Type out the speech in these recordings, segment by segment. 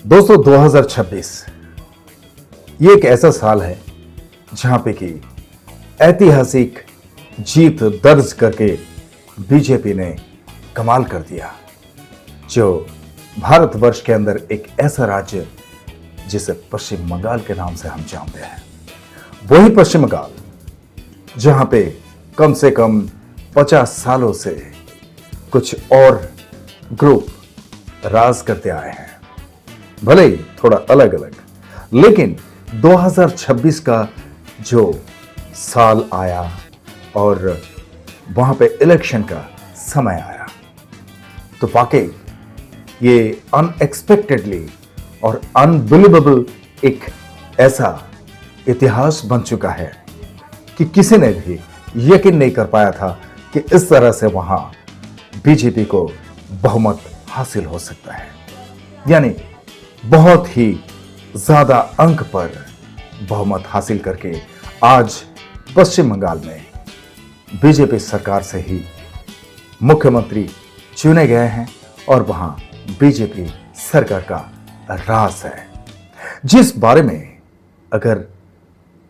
दोस्तों 2026 ये एक ऐसा साल है जहां पे कि ऐतिहासिक जीत दर्ज करके बीजेपी ने कमाल कर दिया। जो भारतवर्ष के अंदर एक ऐसा राज्य जिसे पश्चिम बंगाल के नाम से हम जानते हैं, वही पश्चिम बंगाल जहां पे कम से कम 50 सालों से कुछ और ग्रुप राज करते आए हैं, भले ही थोड़ा अलग अलग, लेकिन 2026 का जो साल आया और वहां पे इलेक्शन का समय आया, तो वाकई ये अनएक्सपेक्टेडली और अनबिलीवेबल एक ऐसा इतिहास बन चुका है कि किसी ने भी यकीन नहीं कर पाया था कि इस तरह से वहां बीजेपी को बहुमत हासिल हो सकता है। यानी बहुत ही ज्यादा अंक पर बहुमत हासिल करके आज पश्चिम बंगाल में बीजेपी सरकार से ही मुख्यमंत्री चुने गए हैं और वहां बीजेपी सरकार का राज है, जिस बारे में अगर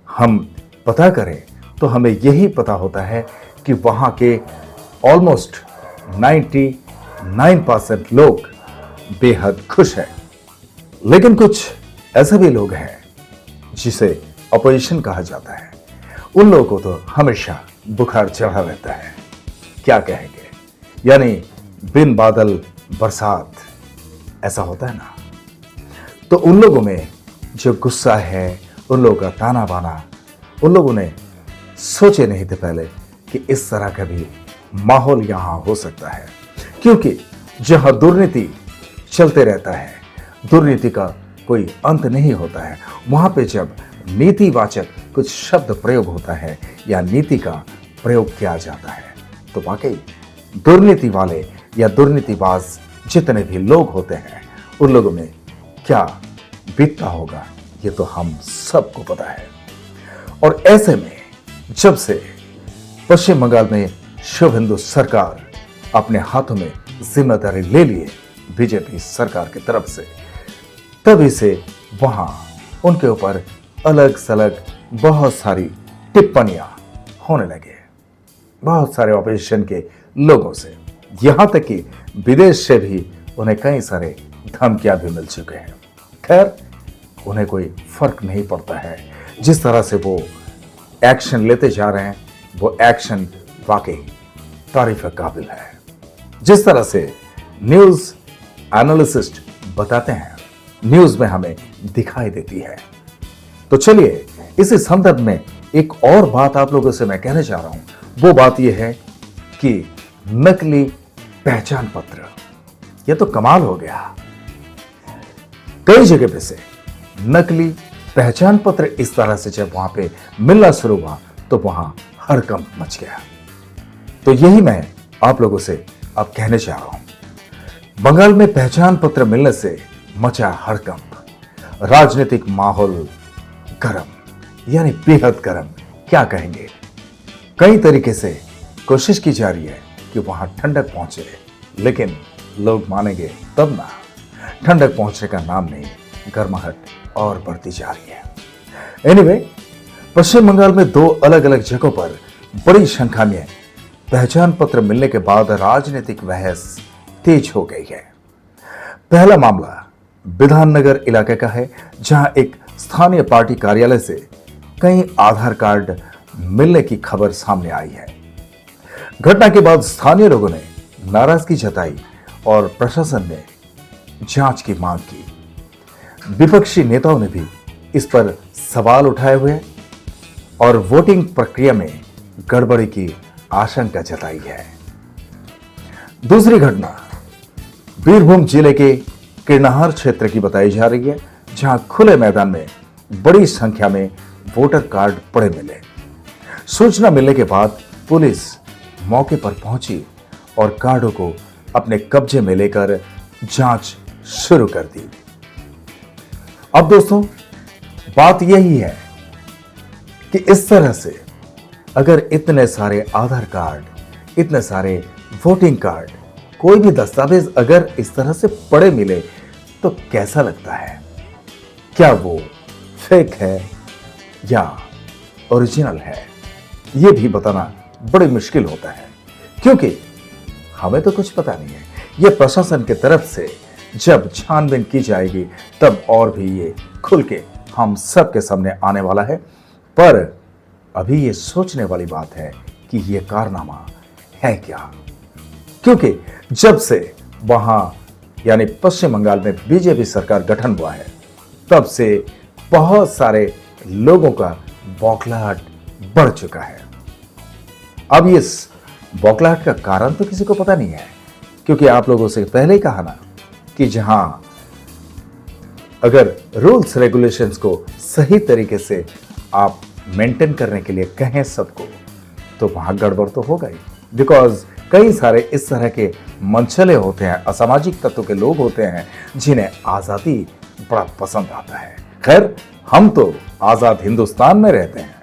हम पता करें तो हमें यही पता होता है कि वहां के ऑलमोस्ट 99% लोग बेहद खुश हैं। लेकिन कुछ ऐसे भी लोग हैं जिसे अपोजिशन कहा जाता है, उन लोगों को तो हमेशा बुखार चढ़ा रहता है। क्या कहेंगे, यानी बिन बादल बरसात, ऐसा होता है ना। तो उन लोगों में जो गुस्सा है, उन लोगों का ताना बाना, उन लोगों ने सोचे नहीं थे पहले कि इस तरह का भी माहौल यहां हो सकता है, क्योंकि जहां दुर्नीति चलते रहता है, दुर्नीति का कोई अंत नहीं होता है, वहां पे जब नीतिवाचक कुछ शब्द प्रयोग होता है या नीति का प्रयोग किया जाता है, तो वाकई दुर्नीति वाले या दुर्नीतिबाज जितने भी लोग होते हैं, उन लोगों में क्या बीतता होगा ये तो हम सबको पता है। और ऐसे में जब से पश्चिम बंगाल में शुभेंदु सरकार अपने हाथों में जिम्मेदारी ले लिए बीजेपी सरकार की तरफ से, तभी से वहां उनके ऊपर अलग सलग बहुत सारी टिप्पणियां होने लगे, बहुत सारे ऑपोजिशन के लोगों से, यहां तक कि विदेश से भी उन्हें कई सारे धमकियां भी मिल चुके हैं। खैर, उन्हें कोई फर्क नहीं पड़ता है, जिस तरह से वो एक्शन लेते जा रहे हैं, वो एक्शन वाकई तारीफ के काबिल है। जिस तरह से न्यूज एनालिसिस्ट बताते हैं, न्यूज में हमें दिखाई देती है। तो चलिए इसी संदर्भ में एक और बात आप लोगों से मैं कहने जा रहा हूं। वो बात यह है कि नकली पहचान पत्र, यह तो कमाल हो गया। कई जगह पे से नकली पहचान पत्र इस तरह से जब वहां पे मिलना शुरू हुआ तो वहां हड़कंप मच गया। तो यही मैं आप लोगों से अब कहने जा रहा हूं। बंगाल में पहचान पत्र मिलने से मचा हड़कंप, राजनीतिक माहौल गरम, यानी बेहद गरम, क्या कहेंगे। कई तरीके से कोशिश की जा रही है कि वहां ठंडक पहुंचे, लेकिन लोग मानेंगे तब ना। ठंडक पहुंचने का नाम नहीं, गर्माहट और बढ़ती जा रही है। एनीवे, पश्चिम बंगाल में दो अलग अलग जगहों पर बड़ी संख्या में पहचान पत्र मिलने के बाद राजनीतिक बहस तेज हो गई है। पहला मामला विधाननगर इलाके का है, जहां एक स्थानीय पार्टी कार्यालय से कई आधार कार्ड मिलने की खबर सामने आई है। घटना के बाद स्थानीय लोगों ने नाराजगी जताई और प्रशासन ने जांच की मांग की। विपक्षी नेताओं ने भी इस पर सवाल उठाए हुए और वोटिंग प्रक्रिया में गड़बड़ी की आशंका जताई है। दूसरी घटना बीरभूम जिले के किरनाहार क्षेत्र की बताई जा रही है, जहां खुले मैदान में बड़ी संख्या में वोटर कार्ड पड़े मिले। सूचना मिलने के बाद पुलिस मौके पर पहुंची और कार्डों को अपने कब्जे में लेकर जांच शुरू कर दी। अब दोस्तों, बात यही है कि इस तरह से अगर इतने सारे आधार कार्ड, इतने सारे वोटिंग कार्ड, कोई भी दस्तावेज अगर इस तरह से पड़े मिले, तो कैसा लगता है? क्या वो फेक है या ओरिजिनल है, ये भी बताना बड़ी मुश्किल होता है, क्योंकि हमें तो कुछ पता नहीं है। ये प्रशासन की तरफ से जब छानबीन की जाएगी तब और भी ये खुल के हम सबके सामने आने वाला है। पर अभी ये सोचने वाली बात है कि ये कारनामा है क्या, क्योंकि जब से वहां यानी पश्चिम बंगाल में बीजेपी सरकार गठन हुआ है तब से बहुत सारे लोगों का बौखलाहट बढ़ चुका है। अब इस बौखलाहट का कारण तो किसी को पता नहीं है, क्योंकि आप लोगों से पहले ही कहा ना कि जहां अगर रूल्स रेगुलेशंस को सही तरीके से आप मेंटेन करने के लिए कहें सबको, तो वहां गड़बड़ तो होगा ही। बिकॉज कई सारे इस तरह के मनचले होते हैं, असामाजिक तत्व के लोग होते हैं जिन्हें आजादी बड़ा पसंद आता है। खैर, हम तो आजाद हिंदुस्तान में रहते हैं,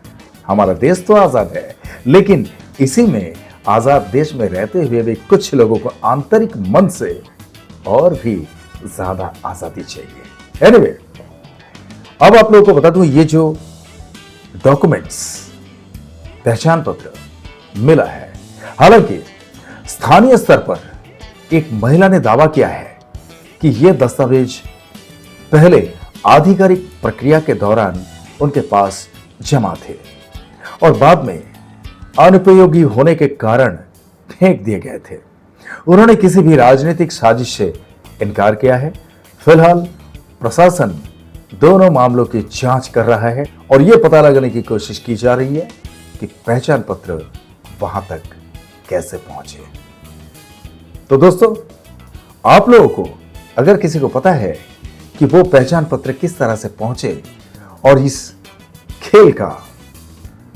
हमारा देश तो आजाद है, लेकिन इसी में आजाद देश में रहते हुए भी कुछ लोगों को आंतरिक मन से और भी ज्यादा आजादी चाहिए। एनीवे, अब आप लोगों को बता दूं, ये जो डॉक्यूमेंट्स, पहचान पत्र मिला है, हालांकि स्थानीय स्तर पर एक महिला ने दावा किया है कि यह दस्तावेज पहले आधिकारिक प्रक्रिया के दौरान उनके पास जमा थे और बाद में अनुपयोगी होने के कारण फेंक दिए गए थे। उन्होंने किसी भी राजनीतिक साजिश से इनकार किया है। फिलहाल प्रशासन दोनों मामलों की जांच कर रहा है और यह पता लगाने की कोशिश की जा रही है कि पहचान पत्र वहां तक कैसे पहुंचे। तो दोस्तों, आप लोगों को अगर किसी को पता है कि वो पहचान पत्र किस तरह से पहुंचे और इस खेल का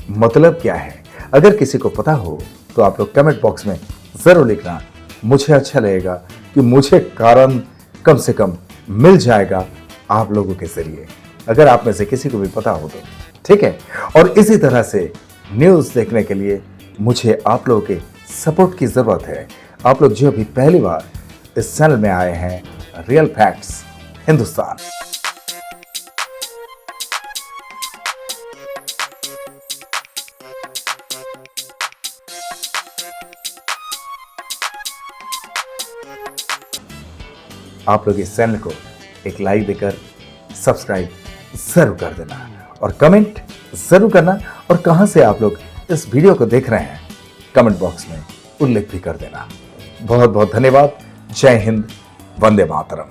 मतलब क्या है, अगर किसी को पता हो तो आप लोग कमेंट बॉक्स में जरूर लिखना। मुझे अच्छा लगेगा कि मुझे कारण कम से कम मिल जाएगा आप लोगों के जरिए, अगर आप में से किसी को भी पता हो तो, ठीक है। और इसी तरह से न्यूज़ देखने के लिए मुझे आप लोगों के सपोर्ट की जरूरत है। आप लोग जो भी पहली बार इस चैनल में आए हैं, रियल फैक्ट्स हिंदुस्तान, आप लोग इस चैनल को एक लाइक देकर सब्सक्राइब जरूर कर देना और कमेंट जरूर करना, और कहां से आप लोग इस वीडियो को देख रहे हैं कमेंट बॉक्स में उल्लेख भी कर देना। बहुत बहुत धन्यवाद। जय हिंद, वंदे मातरम।